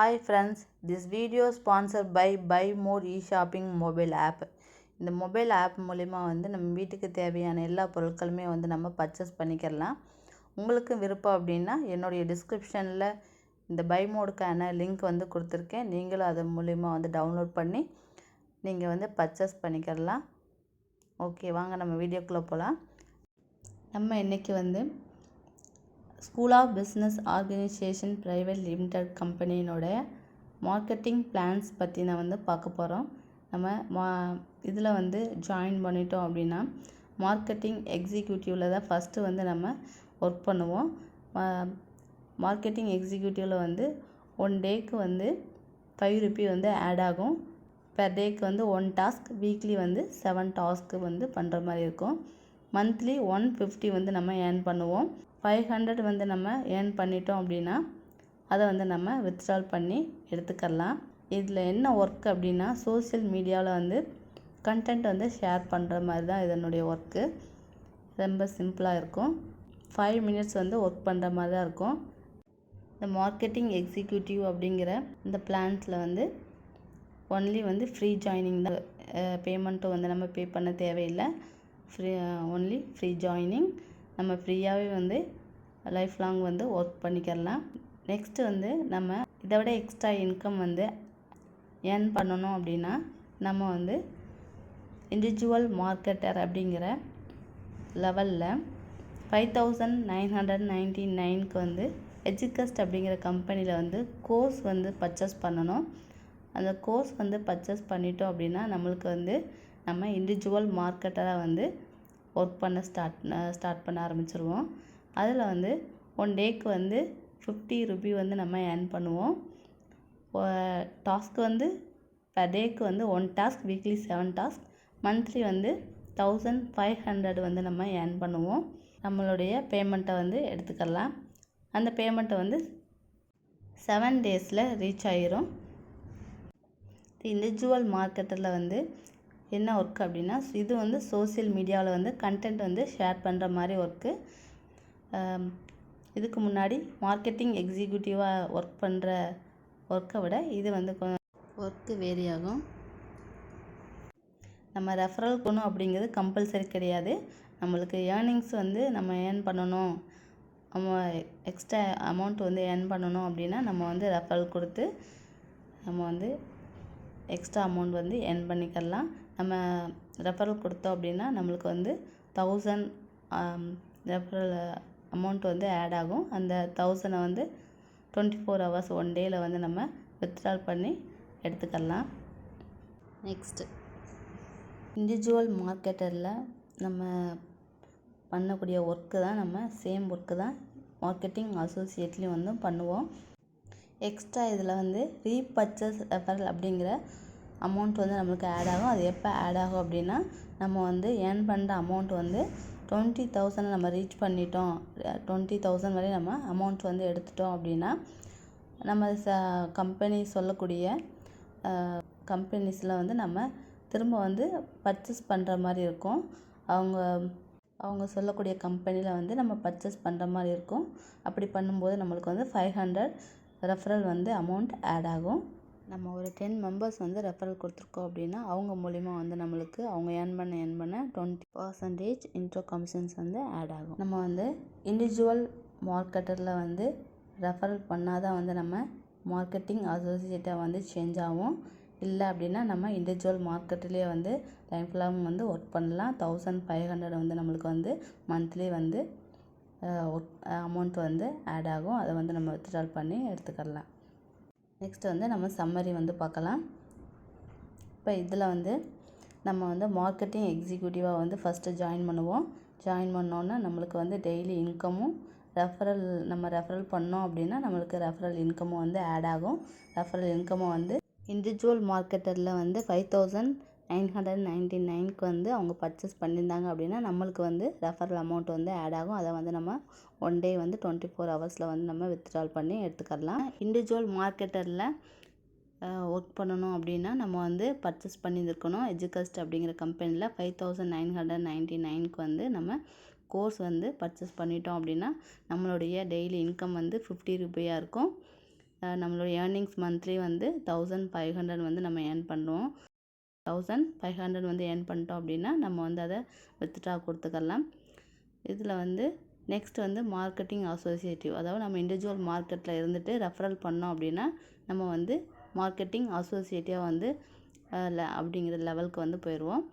Hi friends, this video is sponsored by Buy More e-shopping mobile app. இந்த mobile app மூலிமா நம்ம வீட்டுக்கு தேவையான எல்லா பொருட்களுமே நம்ம பர்ச்சேஸ் பண்ணிக்கலாம். உங்களுக்கு விருப்பம் அப்படின்னா என்னுடைய டிஸ்கிரிப்ஷனில் இந்த பை மோடுக்கான லிங்க் கொடுத்துருக்கேன். நீங்களும் அது மூலிமா டவுன்லோட் பண்ணி நீங்கள் பர்ச்சேஸ் பண்ணிக்கலாம். ஓகே, வாங்க நம்ம வீடியோக்குள்ளே போகலாம். நம்ம இன்றைக்கி school of business organization private limited கம்பெனியினோட மார்க்கெட்டிங் பிளான்ஸ் பற்றி நான் பார்க்க போகிறோம். நம்ம இதில் ஜாயின் பண்ணிட்டோம் அப்படின்னா மார்க்கெட்டிங் எக்ஸிக்யூட்டிவில் தான் ஃபஸ்ட்டு நம்ம ஒர்க் பண்ணுவோம். மார்க்கெட்டிங் எக்ஸிக்யூட்டிவில் 1 டேக்கு ₹5 ஆட் ஆகும். பெர் டேக்கு 1 டாஸ்க், வீக்லி 7 டாஸ்க்கு பண்ணுற மாதிரி இருக்கும். மந்த்லி 150 நம்ம ஏர்ன் பண்ணுவோம். 500 நம்ம ஏர்ன் பண்ணிட்டோம் அப்படின்னா அதை நம்ம வித்ட்ரால் பண்ணி எடுத்துக்கலாம். இதில் என்ன ஒர்க் அப்படின்னா சோஷியல் மீடியாவில் கண்டென்ட் ஷேர் பண்ணுற மாதிரி தான் இதனுடைய ஒர்க்கு. ரொம்ப சிம்பிளாக இருக்கும். 5 மினிட்ஸ் ஒர்க் பண்ணுற மாதிரி தான் இருக்கும். இந்த மார்க்கெட்டிங் எக்ஸிக்யூட்டிவ் அப்படிங்கிற இந்த பிளான்ஸில் ஒன்லி ஃப்ரீ ஜாயினிங் தான். பேமெண்ட்டும் நம்ம பே பண்ண தேவையில்லை. Only free joining. நம்ம ஃப்ரீயாகவே லைஃப் லாங் ஒர்க் பண்ணிக்கலாம். நெக்ஸ்ட்டு நம்ம இதை விட எக்ஸ்ட்ரா இன்கம் ஏர்ன் பண்ணணும் அப்படின்னா நம்ம இண்டிவிஜுவல் மார்க்கெட்டர் அப்படிங்கிற லெவலில் 5999க்கு எஜுகஸ்ட் அப்படிங்கிற கம்பெனியில் கோர்ஸ் பர்ச்சேஸ் பண்ணணும். அந்த கோர்ஸ் பர்ச்சேஸ் பண்ணிட்டோம் அப்படின்னா நம்மளுக்கு நம்ம இண்டிவிஜுவல் மார்க்கெட்டராக ஒர்க் பண்ண ஸ்டார்ட் பண்ண ஆரம்பிச்சிருவோம். அதில் 1 டேக்கு ₹50 நம்ம ஏர்ன் பண்ணுவோம். டாஸ்க்கு பெர் டேக்கு 1 டாஸ்க், வீக்லி 7 டாஸ்க், மந்த்லி 1500 நம்ம ஏர்ன் பண்ணுவோம். நம்மளுடைய பேமெண்ட்டை எடுத்துக்கலாம். அந்த பேமெண்ட்டை 7 டேஸில் ரீச் ஆகிரும். இண்டிவிஜுவல் மார்க்கெட்டில் என்ன ஒர்க் அப்படின்னா இது சோஷியல் மீடியாவில் கண்டென்ட் ஷேர் பண்ணுற மாதிரி ஒர்க்கு. இதுக்கு முன்னாடி மார்க்கெட்டிங் எக்ஸிக்யூட்டிவாக ஒர்க் பண்ணுற ஒர்க்கை விட இது ஒர்க்கு வேரி ஆகும். நம்ம ரெஃபரல் பண்ணணும் அப்படிங்கிறது கம்பல்சரி கிடையாது. நம்மளுக்கு ஏர்னிங்ஸ் நம்ம ஏர்ன் பண்ணணும், நம்ம எக்ஸ்ட்ரா அமௌண்ட் ஏர்ன் பண்ணணும் அப்படின்னா நம்ம ரெஃபரல் கொடுத்து நம்ம எக்ஸ்ட்ரா அமௌண்ட் ஏர்ன் பண்ணிக்கலாம். நம்ம ரெஃபரல் கொடுத்தோம் அப்படின்னா நம்மளுக்கு 1000 ரெஃபரல் அமௌண்ட் ஆட் ஆகும். அந்த 1000 24 ஹவர்ஸ் 1 டேயில் நம்ம வித்ட்ரால் பண்ணி எடுத்துக்கலாம். நெக்ஸ்ட்டு இண்டிவிஜுவல் மார்க்கெட்டரில் நம்ம பண்ணக்கூடிய ஒர்க்கு தான் நம்ம சேம் ஒர்க்கு தான் மார்க்கெட்டிங் அசோசியேட்லேயும் பண்ணுவோம். எக்ஸ்ட்ரா இதில் ரீபர்ச்சேஸ் ரெஃபரல் அப்படிங்கிற அமௌண்ட் நம்மளுக்கு ஆட் ஆகும். அது எப்போ ஆட் ஆகும் அப்படின்னா நம்ம ஏர்ன் பண்ணுற அமௌண்ட் 20,000 நம்ம ரீச் பண்ணிட்டோம். 20,000 வரை நம்ம அமௌண்ட் எடுத்துட்டோம் அப்படின்னா நம்ம கம்பெனி சொல்லக்கூடிய கம்பெனிஸில் நம்ம திரும்ப பர்ச்சேஸ் பண்ணுற மாதிரி இருக்கும். அவங்க சொல்லக்கூடிய கம்பெனியில் நம்ம பர்ச்சேஸ் பண்ணுற மாதிரி இருக்கும். அப்படி பண்ணும்போது நம்மளுக்கு 500 ரெஃபரல் அமௌண்ட் ஆட் ஆகும். நம்ம ஒரு 10 மெம்பர்ஸ் ரெஃபரல் கொடுத்துருக்கோம் அப்படின்னா அவங்க மூலிமா நம்மளுக்கு அவங்க ஏர்ன் பண்ண 20% இன்ட்ரோ கமிஷன்ஸ் ஆட் ஆகும். நம்ம இண்டிவிஜுவல் மார்க்கெட்டரில் ரெஃபரல் பண்ணாதான் நம்ம மார்க்கெட்டிங் அசோசியேட்டாக சேஞ்ச் ஆகும். இல்லை அப்படின்னா நம்ம இண்டிவிஜுவல் மார்க்கெட்லேயே லைஃப் லாங் ஒர்க் பண்ணலாம். 1500 நம்மளுக்கு மந்த்லி அமௌண்ட் ஆட் ஆகும். அதை நம்ம வித்ட்ரால் பண்ணி எடுத்துக்கலாம். நெக்ஸ்ட்டு நம்ம சம்மரி பார்க்கலாம். இப்போ இதில் நம்ம மார்க்கெட்டிங் எக்ஸிக்யூட்டிவாக ஃபஸ்ட்டு ஜாயின் பண்ணுவோம். ஜாயின் பண்ணோன்னா நம்மளுக்கு டெய்லி இன்கமும் நம்ம ரெஃபரல் பண்ணோம் அப்படின்னா நம்மளுக்கு ரெஃபரல் இன்கமும் ஆட் ஆகும். ரெஃபரல் இன்கமும் இண்டிவிஜுவல் மார்க்கெட்டரில் 5999க்கு அவங்க பர்ச்சேஸ் பண்ணியிருந்தாங்க அப்படின்னா நம்மளுக்கு ரெஃபரல் அமௌண்ட் ஆட் ஆகும். அதை நம்ம 1 டே 24 ஹவர்ஸில் நம்ம வித்ட்ரால் பண்ணி எடுத்துக்கலாம். இண்டிவிஜுவல் மார்க்கெட்டரில் ஒர்க் பண்ணணும் அப்படின்னா நம்ம பர்ச்சேஸ் பண்ணியிருக்கணும். எஜுகஸ்ட் அப்படிங்கிற கம்பெனியில் 5999க்கு நம்ம கோர்ஸ் பர்ச்சேஸ் பண்ணிட்டோம் அப்படின்னா நம்மளுடைய டெய்லி இன்கம் ₹50 இருக்கும். நம்மளோட ஏர்னிங்ஸ் மந்த்லி வந்து 1500 வந்து நம்ம ஏர்ன் பண்ணுவோம். 1500 வந்து ஏர்ன் பண்ணிட்டோம் அப்படின்னா நம்ம வந்து அதை வித்ட்ரா கொடுத்துக்கலாம். இதில் வந்து நெக்ஸ்ட் வந்து மார்க்கெட்டிங் அசோசியேட்டிவ், அதாவது நம்ம இண்டிவிஜுவல் மார்க்கெட்டில் இருந்துட்டு ரெஃபரல் பண்ணோம் அப்படின்னா நம்ம வந்து மார்க்கெட்டிங் அசோசியேட்டிவாக வந்து அப்படிங்கிற லெவலுக்கு வந்து போயிடுவோம்.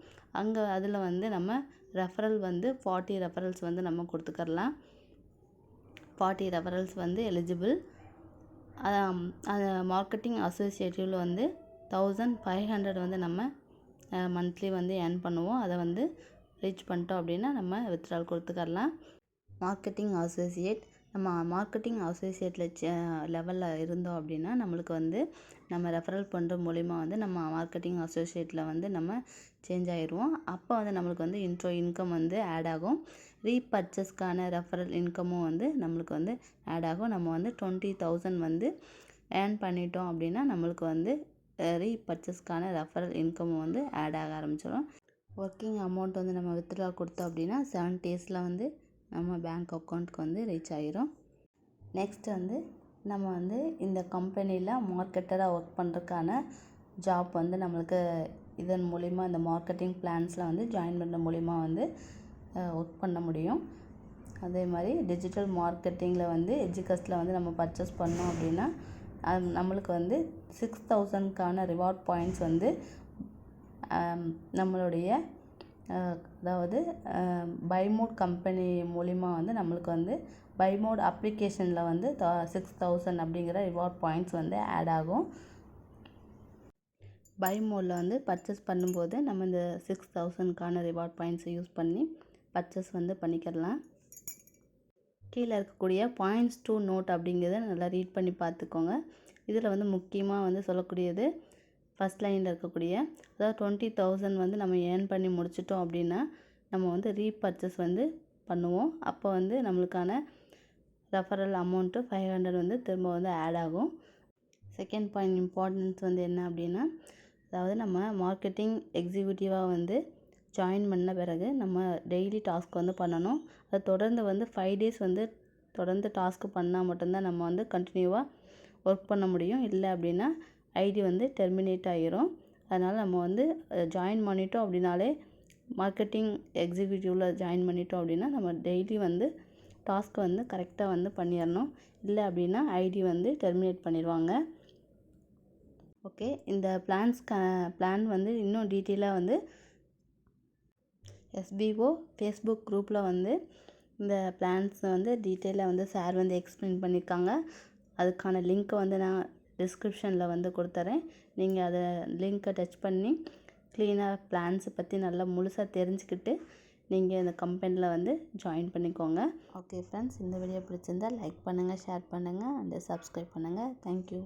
அங்கே அதில் வந்து நம்ம ரெஃபரல் வந்து 40 ரெஃபரல்ஸ் வந்து நம்ம கொடுத்துக்கலாம். 40 ரெஃபரல்ஸ் வந்து எலிஜிபிள். மார்க்கெட்டிங் அசோசியேட்டிவில் வந்து 1500 வந்து நம்ம மந்த்லி வந்து ஏர்ன் பண்ணுவோம். அதை வந்து ரீச் பண்ணிட்டோம் அப்படின்னா நம்ம வித்ட்ரால் கொடுத்துக்கலாம். மார்க்கெட்டிங் அசோசியேட், நம்ம மார்க்கெட்டிங் அசோசியேட்டில் லெவலில் இருந்தோம் அப்படின்னா நம்மளுக்கு வந்து நம்ம ரெஃபரல் பண்ணுற மூலிமா வந்து நம்ம மார்க்கெட்டிங் அசோசியேட்டில் வந்து நம்ம சேஞ்ச் ஆயிடுவோம். அப்போ வந்து நம்மளுக்கு வந்து இன்கம் வந்து ஆட் ஆகும். ரீபர்ச்சஸ்க்கான ரெஃபரல் இன்கமும் வந்து நம்மளுக்கு வந்து ஆட் ஆகும். நம்ம வந்து 20,000 வந்து ஏர்ன் பண்ணிட்டோம் அப்படின்னா நம்மளுக்கு வந்து ரீபர்ச்சஸ்க்கான ரெஃபரல் இன்கமும் வந்து ஆட் ஆக ஆரம்பிச்சிடும். ஒர்க்கிங் அமௌண்ட் வந்து நம்ம வித்ட்ரா கொடுத்தோம் அப்படின்னா 7 டேஸில் வந்து நம்ம பேங்க் அக்கௌண்ட்டுக்கு வந்து ரீச் ஆகிரும். நெக்ஸ்ட் வந்து நம்ம வந்து இந்த கம்பெனியில் மார்க்கெட்டராக ஒர்க் பண்ணுறதுக்கான ஜாப் வந்து நம்மளுக்கு இதன் மூலிமா இந்த மார்க்கெட்டிங் பிளான்ஸில் வந்து ஜாயின் பண்ணுற மூலிமா வந்து ஒர்க் பண்ண முடியும். அதே மாதிரி டிஜிட்டல் மார்க்கெட்டிங்கில் வந்து எஜுகஸ்டில் வந்து நம்ம பர்ச்சேஸ் பண்ணோம் அப்படின்னா நம்மளுக்கு வந்து 6000க்கான ரிவார்ட் பாயிண்ட்ஸ் வந்து நம்மளுடைய அதாவது பைமோட் கம்பெனி மூலிமா வந்து நம்மளுக்கு வந்து பைமோட் அப்ளிகேஷனில் வந்து 6000 அப்படிங்கிற ரிவார்ட் பாயிண்ட்ஸ் வந்து ஆட் ஆகும். பைமோடில் வந்து பர்ச்சேஸ் பண்ணும்போது நம்ம இந்த 6000க்கான ரிவார்ட் பாயிண்ட்ஸை யூஸ் பண்ணி பர்ச்சேஸ் வந்து பண்ணிக்கலாம். கீழே இருக்கக்கூடிய பாயிண்ட்ஸ் டு நோட் அப்படிங்கிறத நல்லா ரீட் பண்ணி பார்த்துக்கோங்க. இதில் வந்து முக்கியமாக வந்து சொல்லக்கூடியது ஃபஸ்ட் லைனில் இருக்கக்கூடிய, அதாவது 20,000 வந்து நம்ம ஏர்ன் பண்ணி முடிச்சிட்டோம் அப்படின்னா நம்ம வந்து ரீபர்ச்சேஸ் வந்து பண்ணுவோம். அப்போ வந்து நம்மளுக்கான ரெஃபரல் அமௌண்ட்டு 500 வந்து திரும்ப வந்து ஆட் ஆகும். செகண்ட் பாயிண்ட் இம்பார்ட்டன்ஸ் வந்து என்ன அப்படின்னா, அதாவது நம்ம மார்க்கெட்டிங் எக்ஸிக்யூட்டிவாக வந்து ஜாயின் பண்ண பிறகு நம்ம டெய்லி டாஸ்க் வந்து பண்ணணும். அது தொடர்ந்து வந்து 5 டேஸ் வந்து தொடர்ந்து டாஸ்க் பண்ணால் மட்டும்தான் நம்ம வந்து கண்டினியூவாக ஒர்க் பண்ண முடியும். இல்லை அப்படின்னா ஐடி வந்து டெர்மினேட் ஆகிரும். அதனால் நம்ம வந்து ஜாயின் பண்ணிட்டோம் அப்படின்னாலே மார்க்கெட்டிங் எக்ஸிக்யூட்டிவில் ஜாயின் பண்ணிட்டோம் அப்படின்னா நம்ம டெய்லி வந்து டாஸ்க்கை வந்து கரெக்டாக வந்து பண்ணிடணும். இல்லை அப்படின்னா ஐடி வந்து டெர்மினேட் பண்ணிடுவாங்க. ஓகே, இந்த பிளான் வந்து இன்னும் டீட்டெயிலாக வந்து SBO ஃபேஸ்புக் குரூப்பில் வந்து இந்த பிளான்ஸ் வந்து டீட்டெயிலாக வந்து சார் வந்து எக்ஸ்பிளைன் பண்ணியிருக்காங்க. அதுக்கான லிங்க்கை வந்து நான் டிஸ்கிரிப்ஷனில் வந்து கொடுத்துறேன். நீங்கள் அதை லிங்க்கை டச் பண்ணி க்ளீனாக பிளான்ஸை பற்றி நல்லா முழுசாக தெரிஞ்சுக்கிட்டு நீங்கள் இந்த கம்பெனியில் வந்து ஜாயின் பண்ணிக்கோங்க. ஓகே ஃப்ரெண்ட்ஸ், இந்த வீடியோ பிடிச்சிருந்தால் லைக் பண்ணுங்கள், ஷேர் பண்ணுங்கள் அண்ட் சப்ஸ்கிரைப் பண்ணுங்கள். தேங்க்யூ.